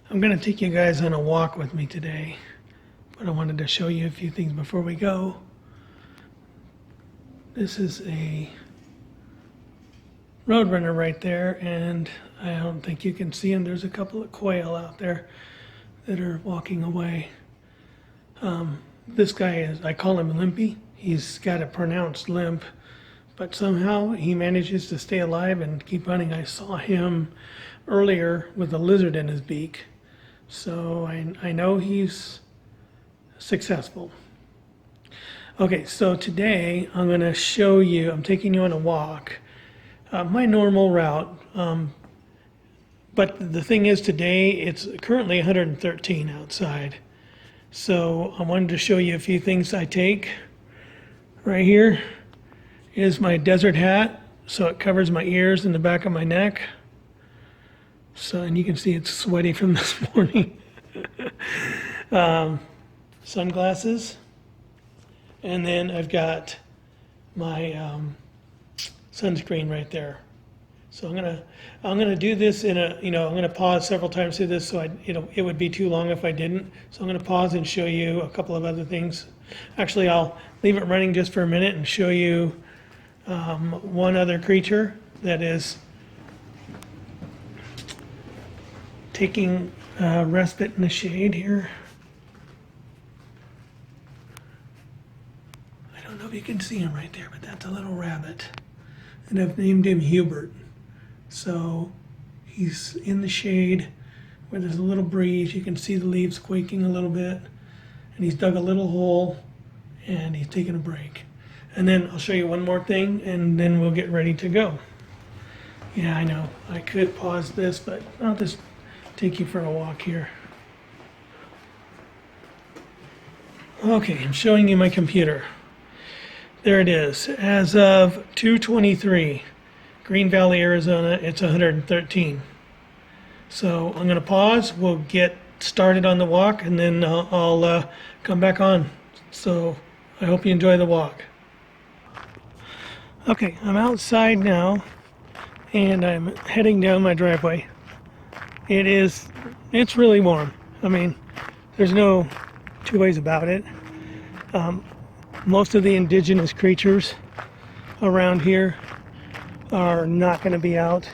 I'm going to take you guys on a walk with me today, but I wanted to show you a few things before we go. This is a roadrunner right there, and I don't think you can see him. There's a couple of quail out there that are walking away. This guy is, I call him Limpy. He's got a pronounced limp, but somehow he manages to stay alive and keep running. I saw him earlier with a lizard in his beak, so I know he's successful. Okay, so today I'm going to show you, I'm taking you on a walk, my normal route, but the thing is today it's currently 113 outside, so I wanted to show you a few things I take. Right here is my desert hat, so it covers my ears and the back of my neck. So, and you can see it's sweaty from this morning. Sunglasses, and then I've got my sunscreen right there. So I'm gonna do this in a, I'm gonna pause several times through this, so it would be too long if I didn't. So I'm gonna pause and show you a couple of other things. Actually, I'll leave it running just for a minute and show you one other creature that is taking respite in the shade here. I don't know if you can see him right there, but that's a little rabbit. And I've named him Hubert. So he's in the shade where there's a little breeze. You can see the leaves quaking a little bit. And he's dug a little hole and he's taking a break. And then I'll show you one more thing and then we'll get ready to go. Yeah, I know. I could pause this, but I'll just take you for a walk here. Okay, I'm showing you my computer. There it is. As of 2:23, Green Valley, Arizona, it's 113. So I'm going to pause. We'll get started on the walk and then I'll come back on. So I hope you enjoy the walk. Okay, I'm outside now and I'm heading down my driveway. It's really warm. I mean, there's no two ways about it. Most of the indigenous creatures around here are not going to be out.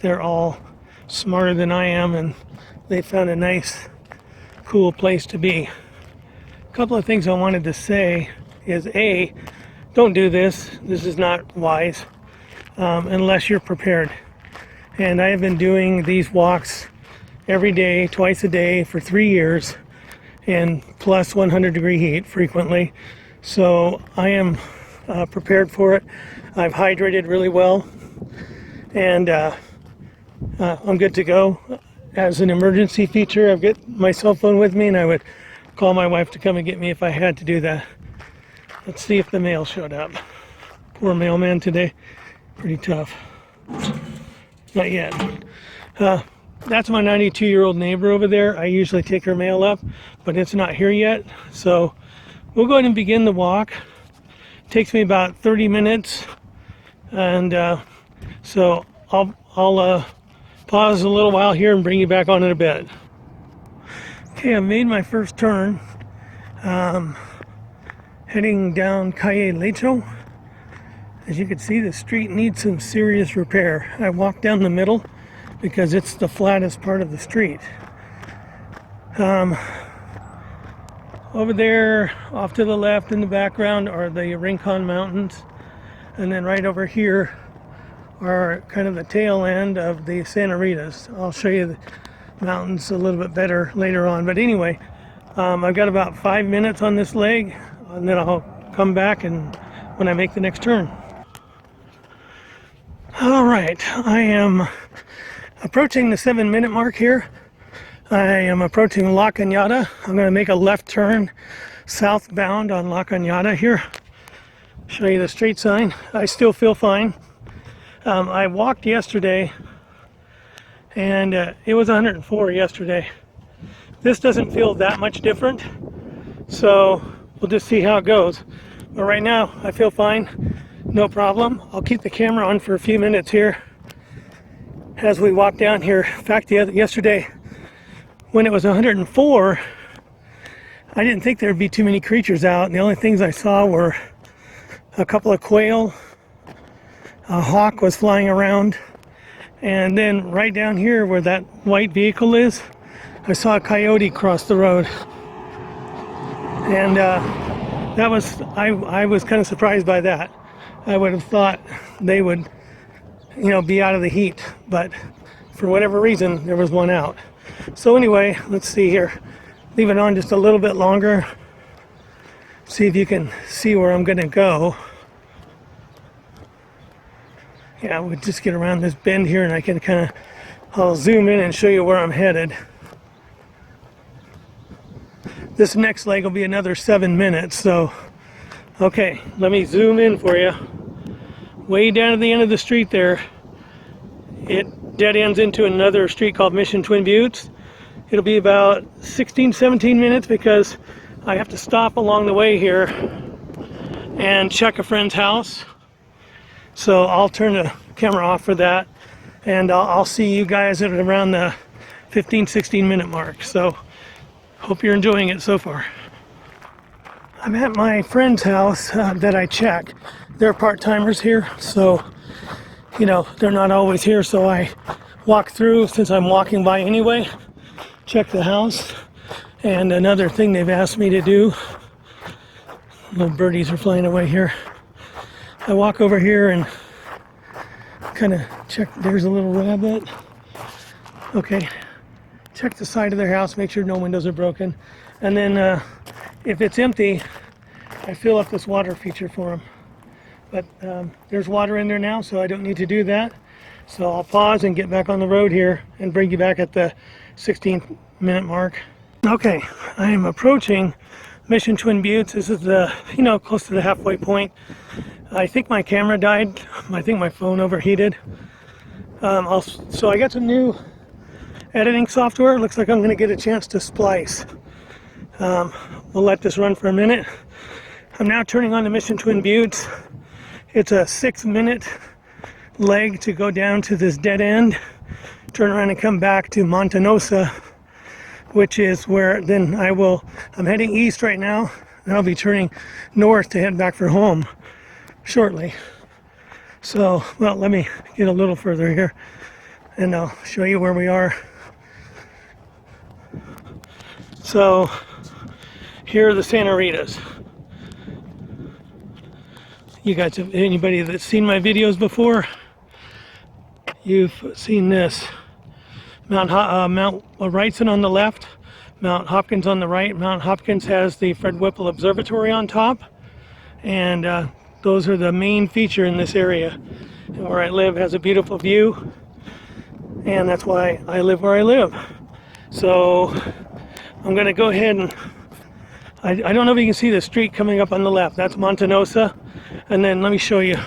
They're all smarter than I am and they found a nice, cool place to be. A couple of things I wanted to say is A, don't do this. This is not wise unless you're prepared. And I have been doing these walks every day, twice a day for 3 years, and plus 100-degree heat frequently. So I am prepared for it. I've hydrated really well, and I'm good to go. As an emergency feature, I've got my cell phone with me, and I would call my wife to come and get me if I had to do that. Let's see if the mail showed up. Poor mailman today. Pretty tough. Not yet. That's my 92-year-old neighbor over there. I usually take her mail up, but it's not here yet. So we'll go ahead and begin the walk. It takes me about 30 minutes. And so I'll pause a little while here and bring you back on in a bit. Okay, I made my first turn. Heading down Calle Lecho. As you can see, the street needs some serious repair. I walked down the middle because it's the flattest part of the street. Over there, off to the left in the background, are the Rincon Mountains. And then right over here are kind of the tail end of the Santa Ritas. I'll show you the mountains a little bit better later on. But anyway, I've got about 5 minutes on this leg, and then I'll come back and when I make the next turn. All right, I am approaching the 7-minute mark here. I am approaching La Cañada. I'm going to make a left turn southbound on La Cañada here. Show you the street sign. I still feel fine. I walked yesterday and it was 104 yesterday. This doesn't feel that much different, so we'll just see how it goes. But right now I feel fine. No problem. I'll keep the camera on for a few minutes here as we walk down here. In fact, yesterday when it was 104, I didn't think there'd be too many creatures out. And the only things I saw were a couple of quail, a hawk was flying around, and then right down here where that white vehicle is, I saw a coyote cross the road. And that was, I was kind of surprised by that. I would have thought they would, you know, be out of the heat, but for whatever reason, there was one out. So anyway, let's see here. Leave it on just a little bit longer. See if you can see where I'm gonna go. Yeah, we'll just get around this bend here and I can kind of, I'll zoom in and show you where I'm headed. This next leg will be another 7 minutes, so, okay, let me zoom in for you. Way down at the end of the street there, it dead ends into another street called Mission Twin Buttes. It'll be about 16, 17 minutes because I have to stop along the way here and check a friend's house. So I'll turn the camera off for that, and I'll see you guys at around the 15, 16 minute mark. So hope you're enjoying it so far. I'm at my friend's house that I check. They're part-timers here, so you know, they're not always here, so I walk through since I'm walking by anyway, check the house. And another thing they've asked me to do, little birdies are flying away here. I walk over here and kind of check, there's a little rabbit. Okay, check the side of their house, make sure no windows are broken. And then if it's empty, I fill up this water feature for them. But there's water in there now, so I don't need to do that. So I'll pause and get back on the road here and bring you back at the 16 minute mark. Okay, I am approaching Mission Twin Buttes. This is the, you know, close to the halfway point. I think my camera died. I think my phone overheated. So I got some new editing software. Looks like I'm going to get a chance to splice. We'll let this run for a minute. I'm now turning on the Mission Twin Buttes. It's a 6 minute leg to go down to this dead end, turn around and come back to Montanosa, which is where then I'm heading east right now, and I'll be turning north to head back for home shortly. So, well, let me get a little further here and I'll show you where we are. So, here are the Santa Ritas. You guys, anybody that's seen my videos before, you've seen this. Mount Wrightson on the left, Mount Hopkins on the right. Mount Hopkins has the Fred Whipple Observatory on top, and those are the main feature in this area. And where I live has a beautiful view, and that's why I live where I live. So I'm going to go ahead and I don't know if you can see the street coming up on the left. That's Montanosa. And then let me show you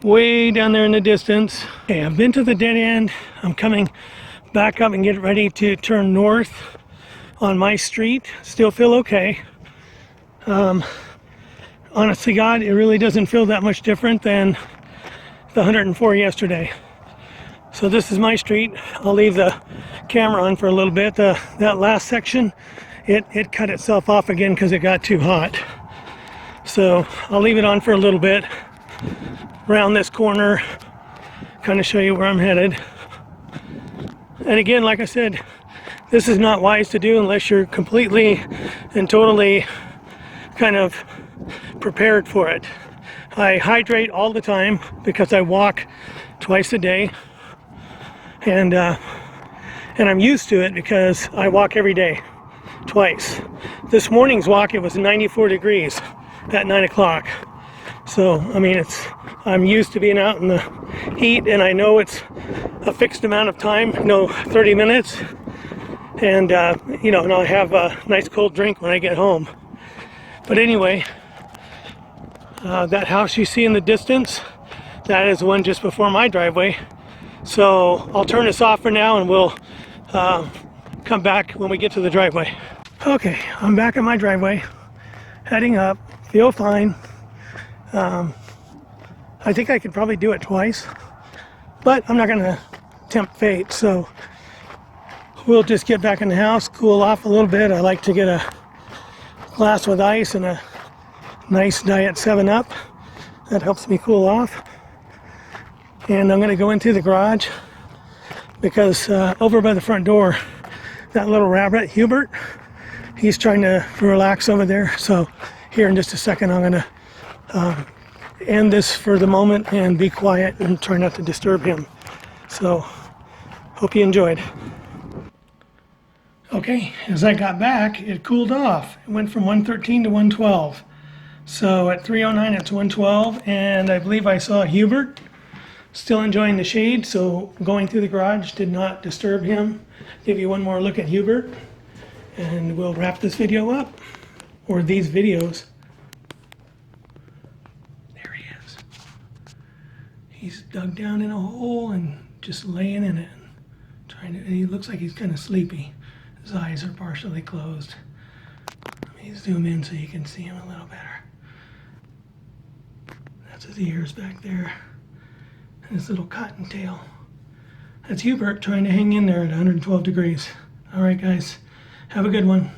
way down there in the distance. Okay, I've been to the dead end. I'm coming back up and get ready to turn north on my street. Still feel okay. Honestly, God, it really doesn't feel that much different than the 104 yesterday. So this is my street. I'll leave the camera on for a little bit. That last section, it cut itself off again because it got too hot. So I'll leave it on for a little bit. Around this corner, kind of show you where I'm headed. And again, like I said, this is not wise to do unless you're completely and totally kind of prepared for it. I hydrate all the time because I walk twice a day, and I'm used to it because I walk every day, twice. This morning's walk, it was 94 degrees at 9 o'clock. So, I mean, I'm used to being out in the heat, and I know it's a fixed amount of time, 30 minutes. And, you know, and I'll have a nice cold drink when I get home. But anyway, that house you see in the distance, that is one just before my driveway. So I'll turn this off for now, and we'll come back when we get to the driveway. Okay, I'm back at my driveway, heading up, feel fine. I think I could probably do it twice, but I'm not gonna tempt fate, so we'll just get back in the house, cool off a little bit. I like to get a glass with ice and a nice diet 7-Up. That helps me cool off. And I'm going to go into the garage because over by the front door, that little rabbit, Hubert, he's trying to relax over there. So here in just a second, I'm going to end this for the moment and be quiet and try not to disturb him. So hope you enjoyed. Okay, as I got back, it cooled off. It went from 113 to 112. So at 309 it's 112, and I believe I saw Hubert still enjoying the shade, so going through the garage did not disturb him. Give you one more look at Hubert, and we'll wrap this video up, or these videos. There he is. He's dug down in a hole and just laying in it, trying to. And he looks like he's kind of sleepy. His eyes are partially closed. Let me zoom in so you can see him a little better. That's his ears back there. And his little cottontail. That's Hubert trying to hang in there at 112 degrees. All right, guys. Have a good one.